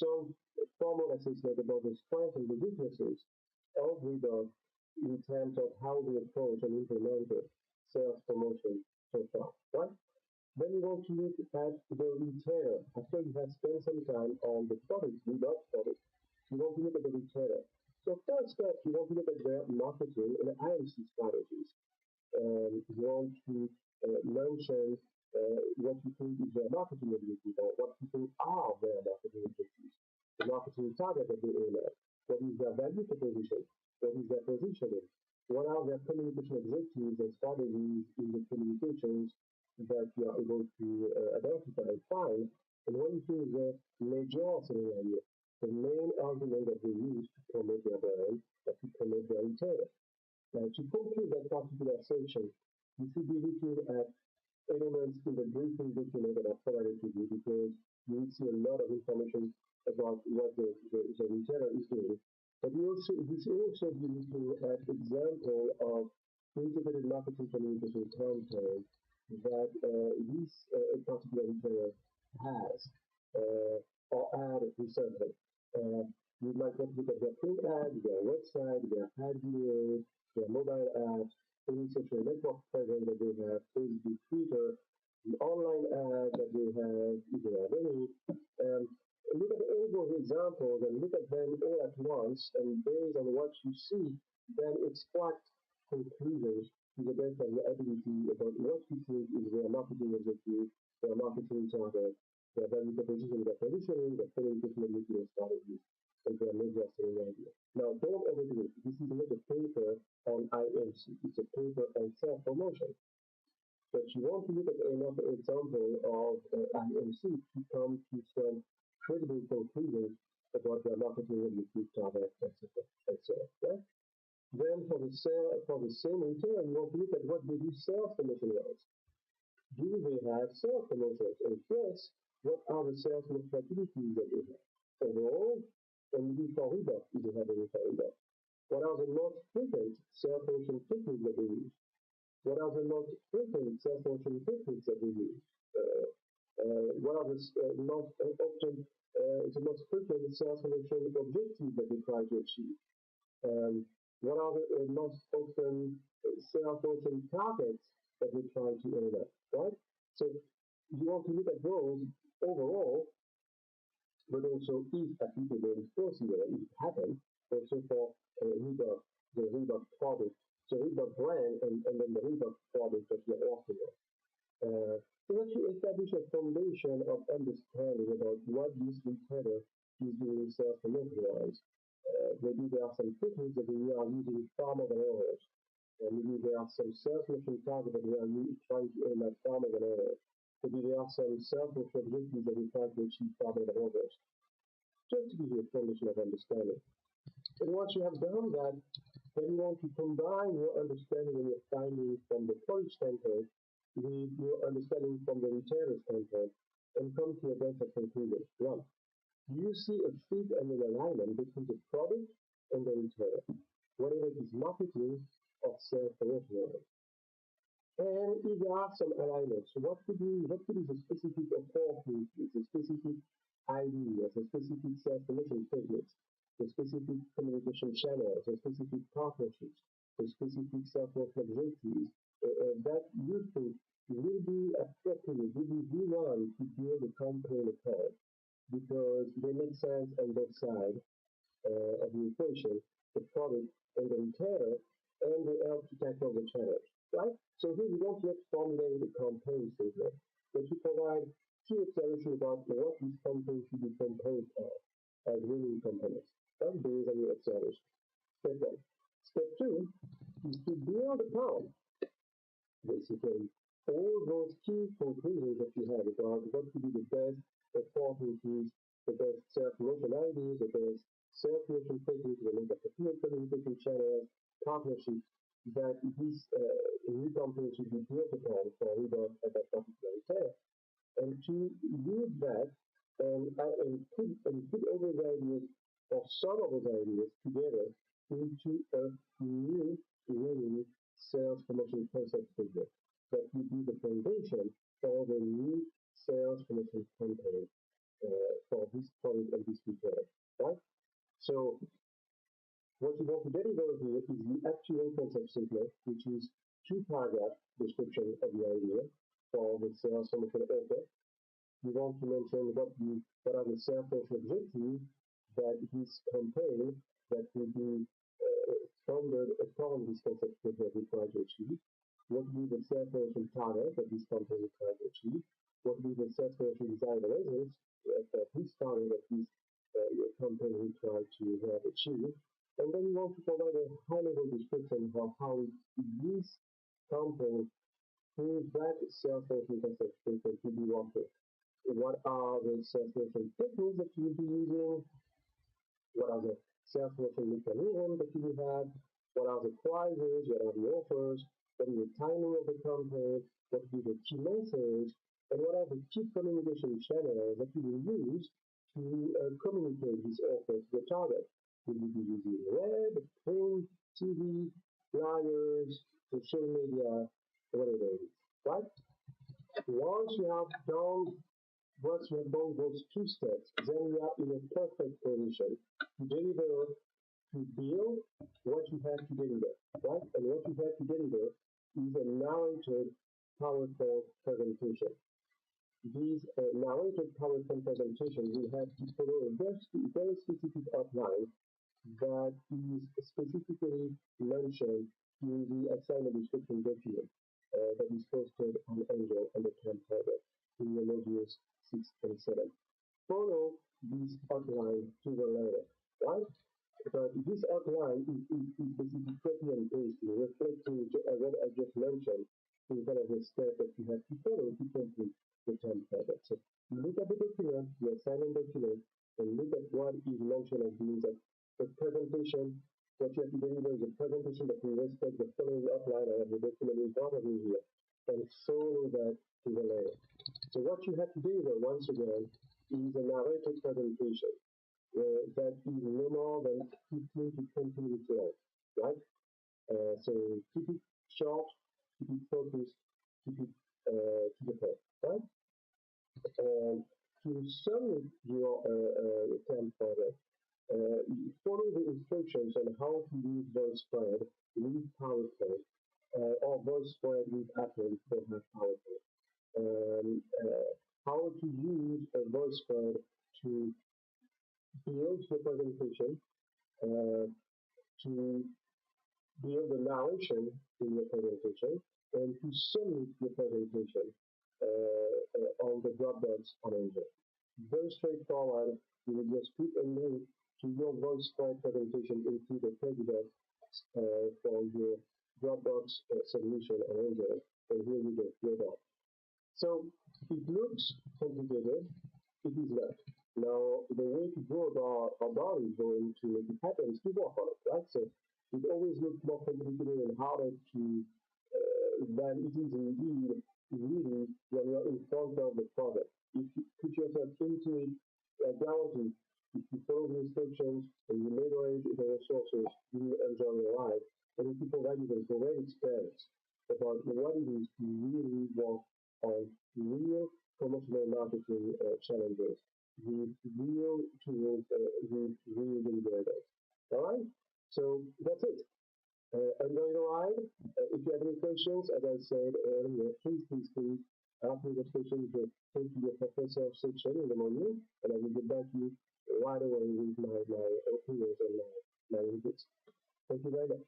some formal assessment about the strengths and the weaknesses of Reebok in terms of how they approach and implement sales promotion so far, right? Then you want to look at the retailer. After you have spent some time on the product, Reebok product, you want to look at the retailer. So first step, you want to look at their marketing and IMC strategies. You want to mention what you think is their marketing objective or what you think are their marketing objectives, the marketing target that they aim at, what is their value proposition, what is their positioning, what are their communication objectives and strategies in the communications that you are able to identify and find, and what you think is the major selling idea, the main argument that they use to promote their brand, or to promote their retailer. To conclude that particular section, you should be looking at elements in the briefing document that I provided to you because you will see a lot of information about what the retailer is doing. But you should also be looking at example of integrated marketing communication campaign that this particular retailer has or had recently. You might want to look at their print ads, their website, their ad videos, their mobile apps, any social network presence that they have, Facebook, Twitter, the online ads that they have, if they have any. Look at all those examples and look at them all at once, and based on what you see, then extract conclusions to the best of your ability about what you think is their marketing objective, their marketing target, their value proposition, their positioning, their communication and marketing strategies, and their major selling idea. Now, don't overdo it. This is not a paper on IMC. It's a paper on self-promotion. But you want to look at another example of IMC to come to some credible conclusions about their marketing objective, target, etc. and so on. Right? Then for the same retailer, you want to look at what they do sales promotion wise. Do they have sales promotions? And if yes, what are the sales promotion activities that they have? Overall, and maybe for Reebok, if they have any for Reebok. What are the most frequent sales promotion techniques that they use? What are the most frequent sales promotion techniques that they use? What are the most frequent sales promotion objectives that they try to achieve? What are the most often sales promotion targets that they try to aim at? Right? So you want to look at those overall, but also if applicable, if possible, if it happens, also for Reebok, the Reebok product, the Reebok brand, and then the Reebok product that you're offering. So that you establish a foundation of understanding about what this retailer is doing sales promotion-wise. Maybe there are some techniques that we are using far more than others. Maybe there are some sales promotion targets that we are trying to aim at far more than others. Maybe there are some sales promotion objectives that we try to achieve far more than others. Just to give you a foundation of understanding. And once you have done that, then you want to combine your understanding and your findings from the product standpoint with your understanding from the retailer standpoint and come to a better conclusion. One, do you see a fit and an alignment between the product and the retailer, whether it is marketing or sales promotion? And if there are some alignments, what could be the specific opportunities, the specific ideas, the specific sales promotion techniques, the specific communication channels, the specific partnerships, the specific sales promotion objectives that you think will be appropriate, will be the one to build a campaign upon because they make sense on both sides of the equation, the product and the retailer, and they help to tackle the challenge, right? So here you don't yet formulate the campaign statement, but you provide key explanation about what this campaign should be composed of as winning components. That's based on your explanation. Step one. Step two is to build upon, basically, all those key conclusions that you have about what could be the best opportunities, the best self-promotion ideas, the best self-promotion techniques, the most effective communication channels, partnerships that this new company should be built upon for Reebok at that particular time. And to use that and put all those ideas or some of those ideas together into a new winning sales promotion concept statement that will be the foundation for the new sales promotion campaign for this product and this retailer, right? So what you want to deliver here is the actual concept statement, which is two-paragraph description of the idea for the sales promotion author. You want to mention what are the sales promotion objectives that this campaign that will be founded upon this concept statement will try to achieve. What will be the sales promotion target that this campaign will try to achieve? What will be the sales promotion desired results that this target that this campaign will try to achieve? And then you want to provide a high-level description of how this campaign through that sales promotion concept statement will be working. What are the sales promotion techniques that you will be using? What are the sales promotion mechanisms that you have? What are the prices? What are the offers? What is the timing of the campaign? What is the key message? And what are the key communication channels that you will use to communicate this offer to the target? Will you be using web, print, TV, flyers, social media, whatever it is, right? Once you have done once you have done those two steps, then you are in a perfect position to deliver, to build what you have to deliver, right? And what you have to deliver is a narrated PowerPoint presentation. These narrated PowerPoint presentations will have to follow a very specific outline that is specifically mentioned in the assignment description document that is posted on Angel and the camp project in the modules 6 and 7. Follow this outline to the letter, right? But this outline is basically copy and paste, reflecting what I just mentioned in kind of the step that you have to follow to complete the camp project. So look at the document, the assignment document, and look at what is mentioned as being that the presentation, what you have to deliver is a presentation that will respect the following outline of the document in front of you here, and follow that to the letter. So what you have to deliver, once again, is a narrated presentation that is no more than 15 to 20 minutes long, right? So keep it short, keep it focused, keep it to the point, right? And to submit your camp project, follow the instructions on how to use VoiceSpread with PowerPoint or VoiceSpread with Apple for PowerPoint. How to use a VoiceSpread to build your presentation, to build the narration in your presentation, and to submit your presentation on the Dropbox on Angel. Very straightforward. You will just put a link to your VoiceSpread presentation into the page for your Dropbox submission on Angel, and here you go, you're done. So it looks complicated. It is not. Now, the way to go about it, going to make it happen, is to work on it, right? So it always looks more complicated and harder to than it is indeed really when you're in front of the product. If you put yourself into it, guaranteed, if you follow the instructions and you leverage the resources, you will enjoy your life. And if you provide you with a great experience about what it is to really work on real promotional marketing challenges with real tools, with real deliverables. All right? So that's it. Enjoy the ride. If you have any questions, as I said earlier, please ask me the questions that take to the professor section in the morning, and I will get back to you right away with my opinions and my inputs. Thank you very much.